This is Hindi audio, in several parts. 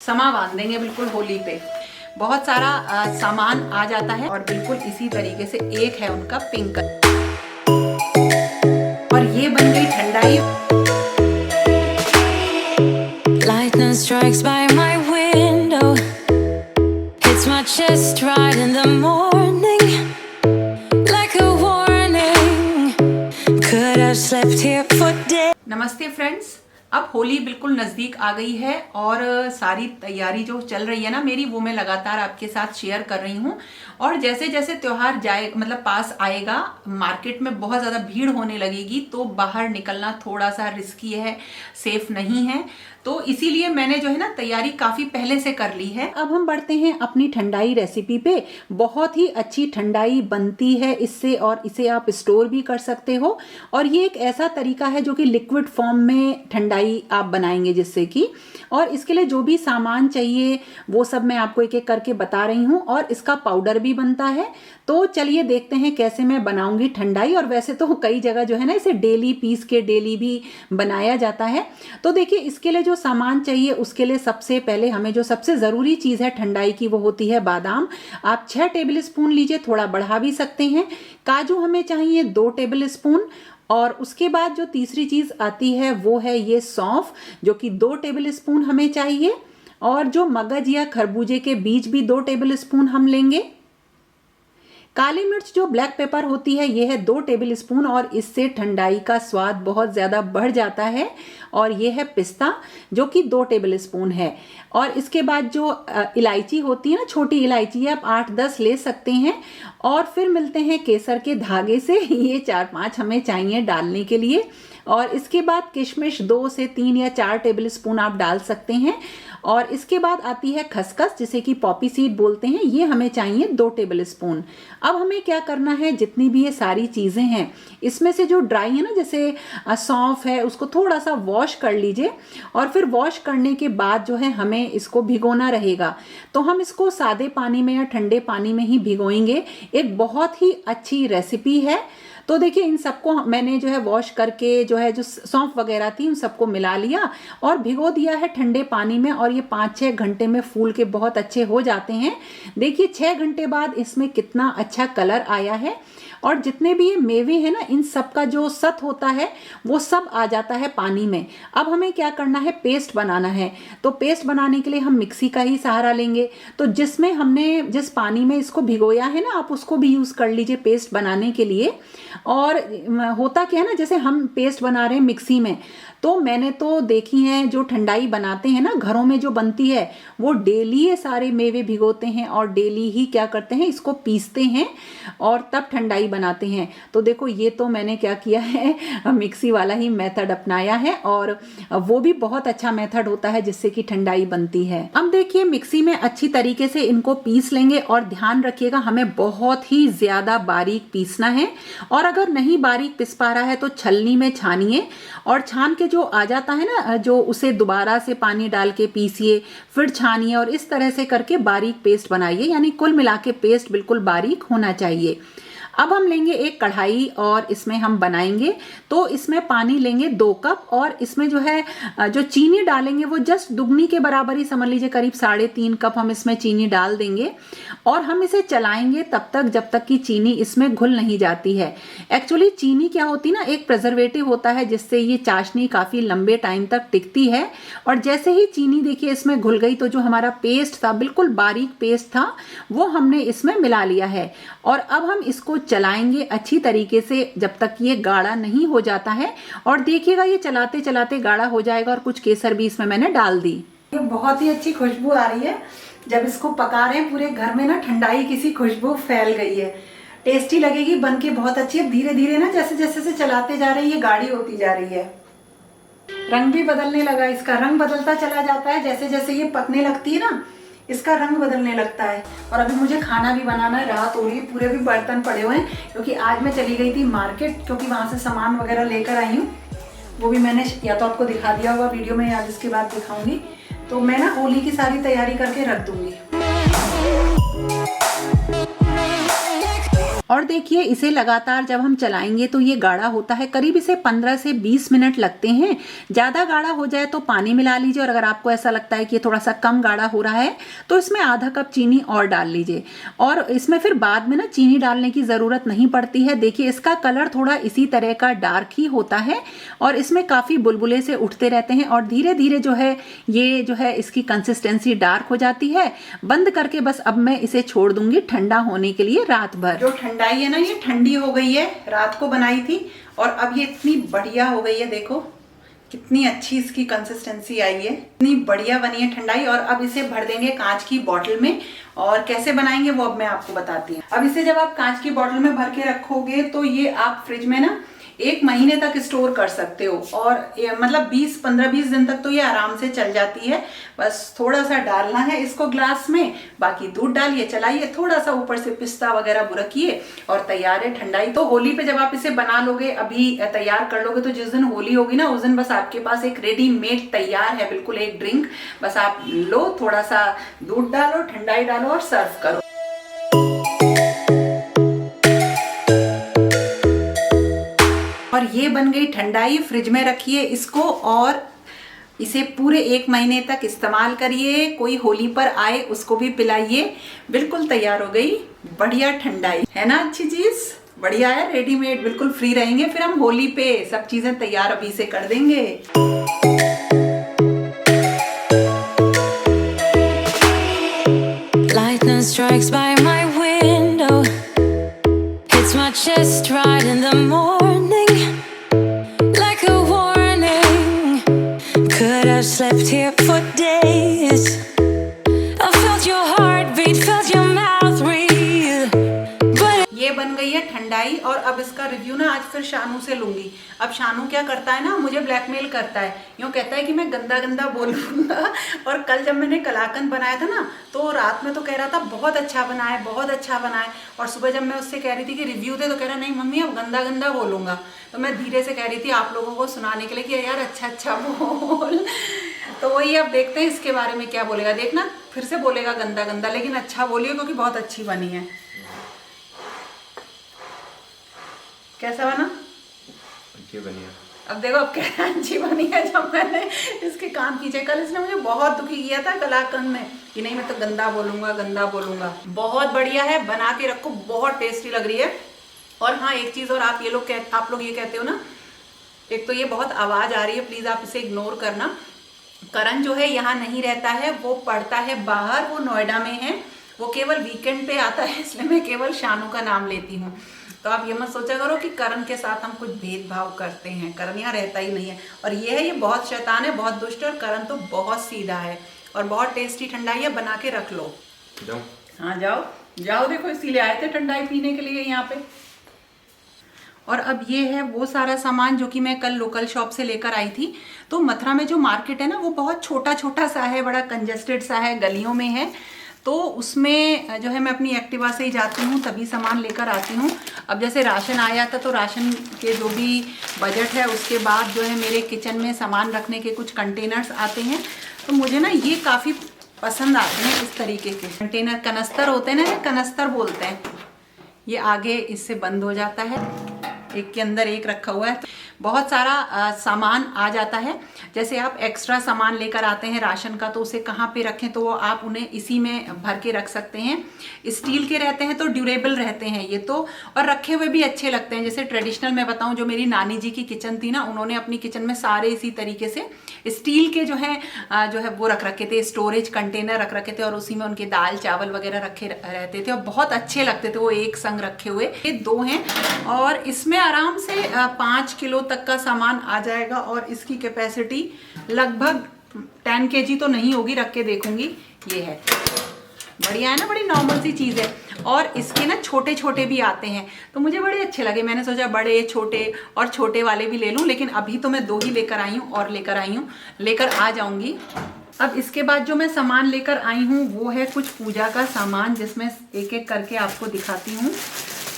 समा बांध देंगे बिल्कुल होली पे। बहुत सारा सामान आ जाता है और बिल्कुल इसी तरीके से एक है उनका पिंक कलर। और ये बन गई ठंडाई। Lightning strikes by my window. Hits my chest right in the morning. Like a warning. Could have slept here for days. नमस्ते फ्रेंड्स, अब होली बिल्कुल नज़दीक आ गई है और सारी तैयारी जो चल रही है ना मेरी, वो मैं लगातार आपके साथ शेयर कर रही हूँ। और जैसे जैसे त्योहार जाए मतलब पास आएगा, मार्केट में बहुत ज़्यादा भीड़ होने लगेगी, तो बाहर निकलना थोड़ा सा रिस्की है, सेफ नहीं है। तो इसीलिए मैंने जो है ना तैयारी काफ़ी पहले से कर ली है। अब हम बढ़ते हैं अपनी ठंडाई रेसिपी पे। बहुत ही अच्छी ठंडाई बनती है इससे, और इसे आप स्टोर भी कर सकते हो। और ये एक ऐसा तरीका है जो कि लिक्विड फॉर्म में ठंडाई आप बनाएंगे जिससे कि, और इसके लिए जो भी सामान चाहिए वो सब मैं आपको एक एक करके बता रही हूँ। और इसका पाउडर भी बनता है। तो चलिए देखते हैं कैसे मैं बनाऊंगी ठंडाई। और वैसे तो कई जगह जो है ना इसे डेली पीस के डेली भी बनाया जाता है। तो देखिए इसके लिए जो सामान चाहिए, उसके लिए सबसे पहले हमें जो सबसे ज़रूरी चीज़ है ठंडाई की, वो होती है बादाम। आप 6 टेबल स्पून लीजिए, थोड़ा बढ़ा भी सकते हैं। काजू हमें चाहिए 2 टेबल स्पून। और उसके बाद जो तीसरी चीज़ आती है वो है ये सौंफ, जो कि 2 टेबल स्पून हमें चाहिए। और जो मगज या खरबूजे के बीज भी 2 टेबल स्पून हम लेंगे। काली मिर्च जो ब्लैक पेपर होती है, ये है 2 टेबल स्पून, और इससे ठंडाई का स्वाद बहुत ज़्यादा बढ़ जाता है। और ये है पिस्ता, जो कि 2 टेबल स्पून है। और इसके बाद जो इलायची होती है ना, छोटी इलायची, आप 8-10 ले सकते हैं। और फिर मिलते हैं केसर के धागे से, ये 4-5 हमें चाहिए डालने के लिए। और इसके बाद किशमिश 2 से 3 या 4 टेबल स्पून आप डाल सकते हैं। और इसके बाद आती है खसखस, जिसे कि पॉपी सीड बोलते हैं, ये हमें चाहिए 2 टेबल स्पून। अब हमें क्या करना है, जितनी भी ये सारी चीज़ें हैं इसमें से जो ड्राई है ना, जैसे सौंफ है, उसको थोड़ा सा वॉश कर लीजिए। और फिर वॉश करने के बाद जो है हमें इसको भिगोना रहेगा। तो हम इसको सादे पानी में या ठंडे पानी में ही भिगोएंगे। एक बहुत ही अच्छी रेसिपी है। तो देखिए इन सबको मैंने जो है वॉश करके जो है जो सौंफ वगैरह थी उन सबको मिला लिया और भिगो दिया है ठंडे पानी में। और ये 5-6 घंटे में फूल के बहुत अच्छे हो जाते हैं। देखिए 6 घंटे बाद इसमें कितना अच्छा कलर आया है। और जितने भी ये मेवे हैं ना, इन सब का जो सत होता है वो सब आ जाता है पानी में। अब हमें क्या करना है, पेस्ट बनाना है। तो पेस्ट बनाने के लिए हम मिक्सी का ही सहारा लेंगे। तो जिसमें हमने जिस पानी में इसको भिगोया है ना, आप उसको भी यूज़ कर लीजिए पेस्ट बनाने के लिए। और होता क्या है ना, जैसे हम पेस्ट बना रहे हैं मिक्सी में, तो मैंने तो देखी हैं जो ठंडाई बनाते हैं ना घरों में जो बनती है, वो डेली ये सारे मेवे भिगोते हैं और डेली ही क्या करते हैं, इसको पीसते हैं और तब ठंडाई बनाते हैं। तो देखो ये तो मैंने क्या किया है, मिक्सी वाला ही मेथड अपनाया है, और वो भी बहुत अच्छा मेथड होता है जिससे कि ठंडाई बनती है। अब देखिए मिक्सी में अच्छी तरीके से इनको पीस लेंगे। और ध्यान रखिएगा, हमें बहुत ही ज्यादा बारीक पीसना है। और अगर नहीं बारीक पिस पा रहा है तो छलनी में छानिए, और छान के जो आ जाता है ना, जो उसे दोबारा से पानी डाल के पीसिए, फिर छानिए, और इस तरह से करके बारीक पेस्ट बनाइए। यानी कुल मिला के पेस्ट बिल्कुल बारीक होना चाहिए। अब हम लेंगे एक कढ़ाई और इसमें हम बनाएंगे। तो इसमें पानी लेंगे 2 कप, और इसमें जो है जो चीनी डालेंगे वो जस्ट दुगनी के बराबर ही समझ लीजिए, करीब 3.5 कप हम इसमें चीनी डाल देंगे। और हम इसे चलाएंगे तब तक जब तक कि चीनी इसमें घुल नहीं जाती है। एक्चुअली चीनी क्या होती है ना, एक प्रिजर्वेटिव होता है जिससे ये चाशनी काफ़ी लंबे टाइम तक टिकती है। और जैसे ही चीनी देखिए इसमें घुल गई, तो जो हमारा पेस्ट था, बिल्कुल बारीक पेस्ट था, वो हमने इसमें मिला लिया है। और अब हम इसको चलाएंगे अच्छी तरीके से जब तक ये गाढ़ा नहीं हो जाता है। और देखिएगा ये चलाते चलाते गाढ़ा हो जाएगा। और कुछ केसर भी इसमें मैंने डाल दी। ये बहुत ही अच्छी खुशबू आ रही है। जब इसको पका रहे हैं पूरे घर में ना, ठंडाई की सी खुशबू फैल गई है। टेस्टी लगेगी, बन के बहुत अच्छी है। धीरे धीरे ना जैसे जैसे से चलाते जा रहे हैं ये गाढ़ी होती जा रही है। रंग भी बदलने लगा, इसका रंग बदलता चला जाता है जैसे जैसे ये पकने लगती है ना, इसका रंग बदलने लगता है। और अभी मुझे खाना भी बनाना है, रात हो रही है, पूरे भी बर्तन पड़े हुए हैं, क्योंकि आज मैं चली गई थी मार्केट, क्योंकि वहाँ से सामान वगैरह लेकर आई हूँ। वो भी मैंने या तो आपको दिखा दिया होगा वीडियो में, या इसके बाद दिखाऊंगी। तो मैं ना होली की सारी तैयारी करके रख दूंगी। और देखिए इसे लगातार जब हम चलाएंगे तो ये गाढ़ा होता है, करीब इसे 15 से 20 मिनट लगते हैं। ज़्यादा गाढ़ा हो जाए तो पानी मिला लीजिए, और अगर आपको ऐसा लगता है कि ये थोड़ा सा कम गाढ़ा हो रहा है तो इसमें आधा कप चीनी और डाल लीजिए। और इसमें फिर बाद में ना चीनी डालने की ज़रूरत नहीं पड़ती है। देखिए इसका कलर थोड़ा इसी तरह का डार्क ही होता है और इसमें काफ़ी बुलबुले से उठते रहते हैं, और धीरे धीरे जो है ये जो है इसकी कंसिस्टेंसी डार्क हो जाती है। बंद करके बस अब मैं इसे छोड़ दूंगी ठंडा होने के लिए रात भर। जो ठंडाई है ना ये ठंडी हो गई है, रात को बनाई थी और अब ये इतनी बढ़िया हो गई है। देखो कितनी अच्छी इसकी कंसिस्टेंसी आई है, इतनी बढ़िया बनी है ठंडाई। और अब इसे भर देंगे कांच की बॉटल में, और कैसे बनाएंगे वो अब मैं आपको बताती हूँ। अब इसे जब आप कांच की बॉटल में भर के रखोगे तो ये आप फ्रिज में ना 1 महीने तक स्टोर कर सकते हो, और मतलब 15-20 दिन तक तो ये आराम से चल जाती है। बस थोड़ा सा डालना है इसको ग्लास में, बाकी दूध डालिए, चलाइए, थोड़ा सा ऊपर से पिस्ता वगैरह बुरकिए और तैयार है ठंडाई। तो होली पे जब आप इसे बना लोगे, अभी तैयार कर लोगे, तो जिस दिन होली होगी ना उस दिन बस आपके पास एक रेडीमेड तैयार है बिल्कुल एक ड्रिंक। बस आप लो, थोड़ा सा दूध डालो, ठंडाई डालो और सर्व करो। और ये बन गई ठंडाई। फ्रिज में रखिए इसको और इसे पूरे 1 महीने तक इस्तेमाल करिए। कोई होली पर आए उसको भी पिलाइए। बिल्कुल तैयार हो गई बढ़िया ठंडाई, है ना अच्छी चीज, बढ़िया है, रेडीमेड, बिल्कुल फ्री रहेंगे। फिर हम होली पे सब चीजें तैयार अभी से कर देंगे। Lightning strikes by my window, hits my chest right in the morning, like a warning. Could have slept here for days. I felt your heartbeat, felt your mouth breathe. But ये बन गई है ठंडाई और अब इसका रिव्यू ना आज फिर शानू से लूंगी। अब शानू क्या करता है ना, मुझे ब्लैकमेल करता है, यूँ कहता है कि मैं गंदा गंदा बोलूँगा। और कल जब मैंने कलाकंद बनाया था ना तो रात में तो कह रहा था बहुत अच्छा बना है, बहुत अच्छा बना है, और सुबह जब मैं उससे कह रही थी कि रिव्यू दे तो कह रहा नहीं मम्मी अब गंदा गंदा बोलूँगा। तो मैं धीरे से कह रही थी आप लोगों को सुनाने के लिए कि यार अच्छा अच्छा बोल। तो वही अब देखते हैं इसके बारे में क्या बोलेगा। देखना फिर से बोलेगा गंदा गंदा, लेकिन अच्छा बोलिए क्योंकि बहुत अच्छी बनी है। कैसा बना? अच्छी बनी है। अब देखो अब क्या अच्छी बनी है। जब मैंने इसके काम खींचे कल, इसने मुझे बहुत दुखी किया था कलाकंद में कि नहीं मैं तो गंदा बोलूंगा गंदा बोलूंगा। बहुत बढ़िया है, बना के रखो, बहुत टेस्टी लग रही है। और हाँ एक चीज़ और, आप लोग ये कहते हो ना, एक तो ये बहुत आवाज़ आ रही है, प्लीज़ आप इसे इग्नोर करना। करण जो है यहाँ नहीं रहता है, वो पढ़ता है बाहर, वो नोएडा में है, वो केवल वीकेंड पे आता है, इसलिए मैं केवल शानू का नाम लेती हूँ। तो आप ये मत सोचा करो कि करण के साथ हम कुछ भेदभाव करते हैं, करण यहाँ रहता ही नहीं है। और ये है, ये बहुत शैतान है, बहुत दुष्ट है, और करण तो बहुत सीधा है। और बहुत टेस्टी ठंडाई है, बना के रख लो। जाओ। हाँ जाओ जाओ, देखो इसीलिए आए थे ठंडाई पीने के लिए यहाँ पे। और अब ये है वो सारा सामान जो कि मैं कल लोकल शॉप से लेकर आई थी। तो मथुरा में जो मार्केट है ना वो बहुत छोटा छोटा सा है, बड़ा कंजेस्टेड सा है, गलियों में है। तो उसमें जो है मैं अपनी एक्टिवा से ही जाती हूँ, तभी सामान लेकर आती हूँ। अब जैसे राशन आया था तो राशन के जो भी बजट है उसके बाद जो है मेरे किचन में सामान रखने के कुछ कंटेनर्स आते हैं। तो मुझे ना ये काफ़ी पसंद आते हैं इस तरीके के कंटेनर। कनस्तर होते हैं ना, कनस्तर बोलते हैं। ये आगे इससे बंद हो जाता है, एक के अंदर एक रखा हुआ है। बहुत सारा सामान आ जाता है। जैसे आप एक्स्ट्रा सामान लेकर आते हैं राशन का तो उसे कहाँ पे रखें, तो वो आप उन्हें इसी में भर के रख सकते हैं। स्टील के रहते हैं तो ड्यूरेबल रहते हैं ये तो, और रखे हुए भी अच्छे लगते हैं। जैसे ट्रेडिशनल मैं बताऊं, जो मेरी नानी जी की किचन थी ना, उन्होंने अपनी किचन में सारे इसी तरीके से स्टील के जो है वो रख रखे थे, स्टोरेज कंटेनर रख रखे थे, और उसी में उनके दाल चावल वगैरह रखे रहते थे और बहुत अच्छे लगते थे वो एक संग रखे हुए। ये 2 हैं और इसमें आराम से 5 किलो तक का सामान आ जाएगा। और इसकी कैपेसिटी लगभग 10 kg तो नहीं होगी, रख के देखूंगी। ये है, बढ़िया है ना, बड़ी नॉर्मल सी चीज़ है। और इसके ना छोटे छोटे भी आते हैं तो मुझे बड़े अच्छे लगे। मैंने सोचा बड़े छोटे और छोटे वाले भी ले लूं, लेकिन अभी तो मैं 2 ही लेकर आई हूँ, और लेकर आ जाऊंगी। अब इसके बाद जो मैं सामान लेकर आई हूँ वो है कुछ पूजा का सामान, जिसमें एक एक करके आपको दिखाती हूँ।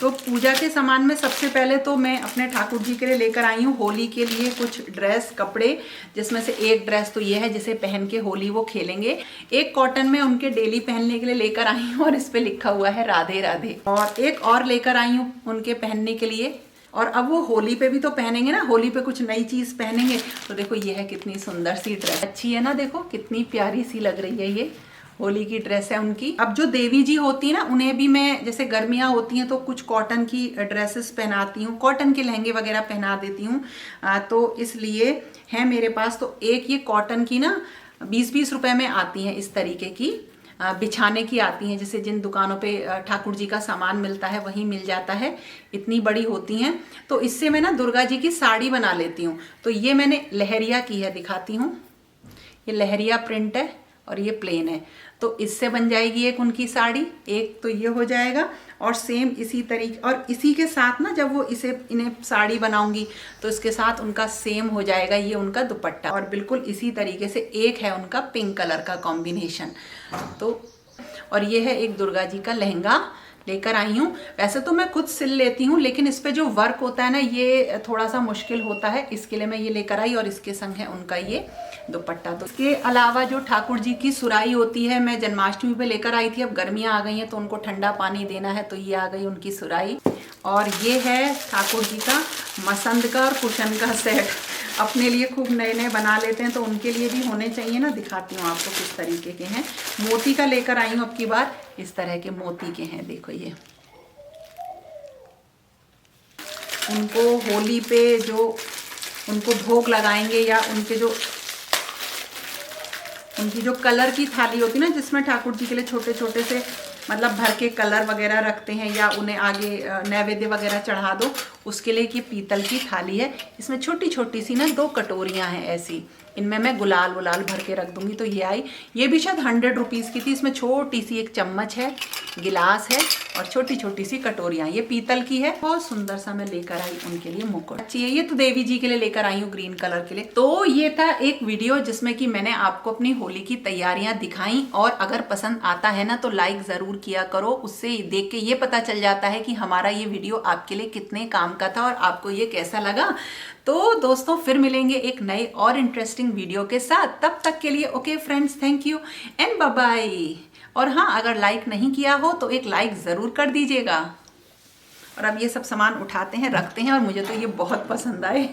तो पूजा के सामान में सबसे पहले तो मैं अपने ठाकुर जी के लिए लेकर आई हूँ होली के लिए कुछ ड्रेस कपड़े, जिसमें से एक ड्रेस तो ये है जिसे पहन के होली वो खेलेंगे। एक कॉटन में उनके डेली पहनने के लिए लेकर आई हूँ और इस पे लिखा हुआ है राधे राधे। और एक और लेकर आई हूँ उनके पहनने के लिए, और अब वो होली पे भी तो पहनेंगे ना, होली पे कुछ नई चीज पहनेंगे। तो देखो ये है कितनी सुंदर सी ड्रेस, अच्छी है ना, देखो कितनी प्यारी सी लग रही है, ये होली की ड्रेस है उनकी। अब जो देवी जी होती है ना, उन्हें भी मैं, जैसे गर्मियां होती हैं तो कुछ कॉटन की ड्रेसेस पहनाती हूँ, कॉटन के लहंगे वगैरह पहना देती हूँ। तो इसलिए है मेरे पास तो एक ये कॉटन की ना 20-20 रुपए में आती हैं, इस तरीके की बिछाने की आती हैं, जैसे जिन दुकानों पे ठाकुर जी का सामान मिलता है वहीं मिल जाता है, इतनी बड़ी होती हैं। तो इससे मैं ना दुर्गा जी की साड़ी बना लेती हूँ। तो ये मैंने लहरिया की है, दिखाती हूँ, ये लहरिया प्रिंट है और ये प्लेन है। तो इससे बन जाएगी एक उनकी साड़ी, एक तो ये हो जाएगा, और सेम इसी तरीके, और इसी के साथ ना जब वो इन्हें साड़ी बनाऊंगी तो इसके साथ उनका सेम हो जाएगा ये उनका दुपट्टा, और बिल्कुल इसी तरीके से एक है उनका पिंक कलर का कॉम्बिनेशन। तो और ये है एक दुर्गा जी का लहंगा लेकर आई हूँ। वैसे तो मैं खुद सिल लेती हूँ, लेकिन इस पे जो वर्क होता है ना ये थोड़ा सा मुश्किल होता है, इसके लिए मैं ये लेकर आई, और इसके संग है उनका ये दुपट्टा। तो इसके अलावा जो ठाकुर जी की सुराई होती है, मैं जन्माष्टमी पे लेकर आई थी, अब गर्मियाँ आ गई हैं तो उनको ठंडा पानी देना है, तो ये आ गई उनकी सुराई। और ये है ठाकुर जी का मसंद का और कुशन का सेट, अपने लिए खूब नए नए बना लेते हैं तो उनके लिए भी होने चाहिए ना। दिखाती हूँ आपको किस तरीके के हैं, मोती का लेकर आई हूँ अब की बार, इस तरह के मोती के हैं, देखो ये। उनको होली पे जो उनको भोग लगाएंगे, या उनकी जो कलर की थाली होती है ना, जिसमें ठाकुर जी के लिए छोटे छोटे से मतलब भर के कलर वगैरह रखते हैं, या उन्हें आगे नैवेद्य वगैरह चढ़ा दो, उसके लिए ये पीतल की थाली है। इसमें छोटी छोटी सी ना 2 कटोरियां हैं ऐसी, इनमें मैं गुलाल वुलाल भर के रख दूंगी। तो ये आई, ये भी शायद 100 रुपीज़ की थी। इसमें छोटी सी एक चम्मच है, गिलास है, और छोटी छोटी सी कटोरियां, ये पीतल की है। बहुत सुंदर सा मैं लेकर आई उनके लिए मुकुट। अच्छी है ये, तो देवी जी के लिए लेकर आई हूँ ग्रीन कलर के लिए। तो ये था एक वीडियो जिसमें कि मैंने आपको अपनी होली की तैयारियां दिखाई, और अगर पसंद आता है ना तो लाइक जरूर किया करो, उससे देख के ये पता चल जाता है कि हमारा ये वीडियो आपके लिए कितने काम का था और आपको ये कैसा लगा। तो दोस्तों फिर मिलेंगे एक नए और इंटरेस्टिंग वीडियो के साथ, तब तक के लिए okay friends, thank you and bye bye. और हाँ, अगर लाइक नहीं किया हो तो एक लाइक ज़रूर कर दीजिएगा। और अब ये सब सामान उठाते हैं, रखते हैं, और मुझे तो ये बहुत पसंद आए।